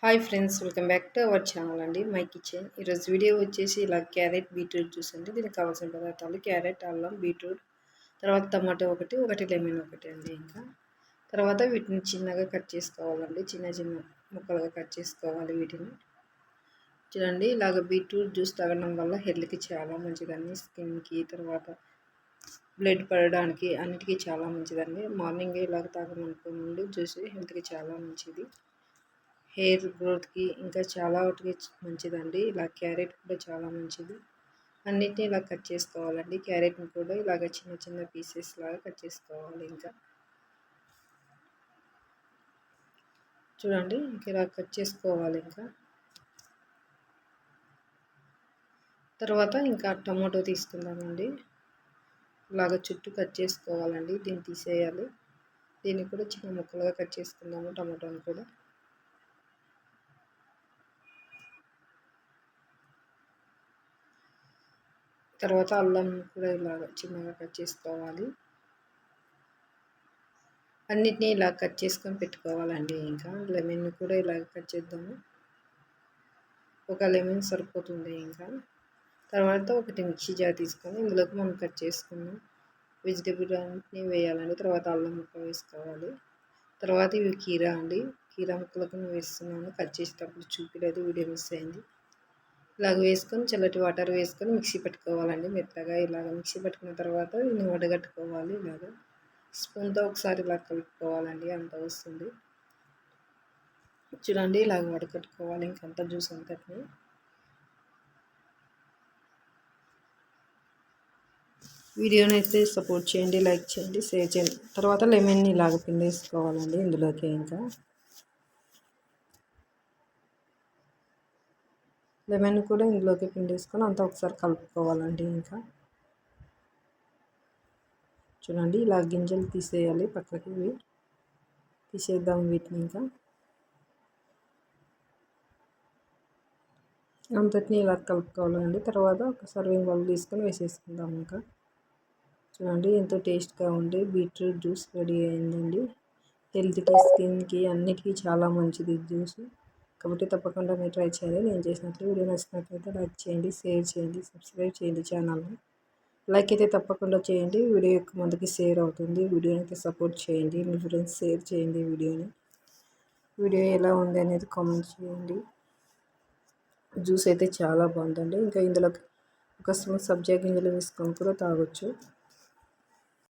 Hi friends, welcome back to our channel అండి my kitchen. ఈరోజు video వచ్చేసి ఇలా క్యారెట్ బీట్రూట్ జ్యూస్ అండి. దీనికి కావాల్సిన పదార్థాలు క్యారెట్, అల్లం, బీట్రూట్, తర్వాత టమాటో ఒకటి లెమన్ ఒకటి అండి. ఇంకా తర్వాత వీటిని చిన్నగా కట్ చేసుకోవాలండి. చిన్న చిన్న ముక్కలుగా కట్ చేసుకోవాలి వీటిని. చూడండి, ఇలాగ బీట్రూట్ జ్యూస్ తాగడం వల్ల హెల్త్కి చాలా మంచిదండి. స్కిన్కి, తర్వాత బ్లడ్ పడడానికి అన్నిటికీ చాలా మంచిదండి. మార్నింగే ఇలాగ తాగమనుకోండి జ్యూస్ హెల్త్కి చాలా మంచిది. హెయిర్ గ్రోత్కి ఇంకా చాలా వాటికి మంచిదండి. ఇలా క్యారెట్ కూడా చాలా మంచిది. అన్నిటిని ఇలా కట్ చేసుకోవాలండి. క్యారెట్ని కూడా ఇలాగ చిన్న చిన్న పీసెస్ లాగా కట్ చేసుకోవాలి. ఇంకా చూడండి, ఇలా కట్ చేసుకోవాలి. ఇంకా తర్వాత ఇంకా టమాటో తీసుకుందామండి. ఇలాగ చుట్టూ కట్ చేసుకోవాలండి. దీన్ని తీసేయాలి. దీన్ని కూడా చిన్న ముక్కలుగా కట్ చేసుకుందాము. టమాటోని కూడా తర్వాత అల్లం కూడా ఇలాగ చిన్నగా కట్ చేసుకోవాలి. అన్నిటినీ ఇలా కట్ చేసుకొని పెట్టుకోవాలండి. ఇంకా లెమన్ కూడా ఇలాగ కట్ చేద్దాము. ఒక లెమన్ సరిపోతుంది. ఇంకా తర్వాత ఒకటి మిక్సీ జార్ తీసుకొని ఇందులోకి మనం కట్ చేసుకున్నాం వెజిటేబుల్ అన్నిటిని వేయాలండి. తర్వాత అల్లం ముక్క వేసుకోవాలి. తర్వాత ఇవి కీరా అండి. కీరా ముక్కలకు వేస్తున్నాను. కట్ చేసేటప్పుడు చూపిలేదు, వీడియో మిస్ అయింది. ఇలాగ వేసుకొని చల్లటి వాటర్ వేసుకొని మిక్సీ పెట్టుకోవాలండి. మెత్తగా ఇలాగ మిక్సీ పట్టుకున్న తర్వాత దీన్ని వడగట్టుకోవాలి. ఇలాగ స్పూన్తో ఒకసారి ఇలా కలుపుకోవాలండి. అంత వస్తుంది. చూడండి, ఇలాగ వడకట్టుకోవాలి. ఇంకంత జ్యూస్ అంతటిని వీడియోని అయితే సపోర్ట్ చేయండి, లైక్ చేయండి, షేర్ చేయండి. తర్వాత లెమన్ని ఇలాగ పిండేసుకోవాలండి ఇందులోకి. ఇంకా లెమన్ కూడా ఇందులోకి పిండేసుకొని అంతా ఒకసారి కలుపుకోవాలండి. ఇంకా చూడండి, ఇలా గింజలు తీసేయాలి పక్కకి. తీసేద్దాం వీటిని. ఇంకా అంతటిని ఇలా కలుపుకోవాలండి. తర్వాత ఒక సర్వింగ్ బౌల్ తీసుకొని వేసేసుకుందాం. ఇంకా చూడండి, ఎంతో టేస్ట్గా ఉండే బీట్రూట్ జ్యూస్ రెడీ అయిందండి. హెల్త్కి, స్కిన్కి అన్నిటికీ చాలా మంచిది జ్యూస్. కాబట్టి తప్పకుండా మీరు ట్రై చేయాలి. నేను చేసినట్లు వీడియో నచ్చినట్లయితే లైక్ చేయండి, షేర్ చేయండి, సబ్స్క్రైబ్ చేయండి ఛానల్ని. లైక్ అయితే తప్పకుండా చేయండి. వీడియో ఎక్కువ మందికి షేర్ అవుతుంది. వీడియోని అయితే సపోర్ట్ చేయండి. మీ ఫ్రెండ్స్ షేర్ చేయండి వీడియో ఎలా ఉంది అనేది కామెంట్ చేయండి. జ్యూస్ అయితే చాలా బాగుందండి. ఇంకా ఇందులో ఒక స్పూన్ సబ్జా గింజలు వేసుకొని కూడా తాగొచ్చు.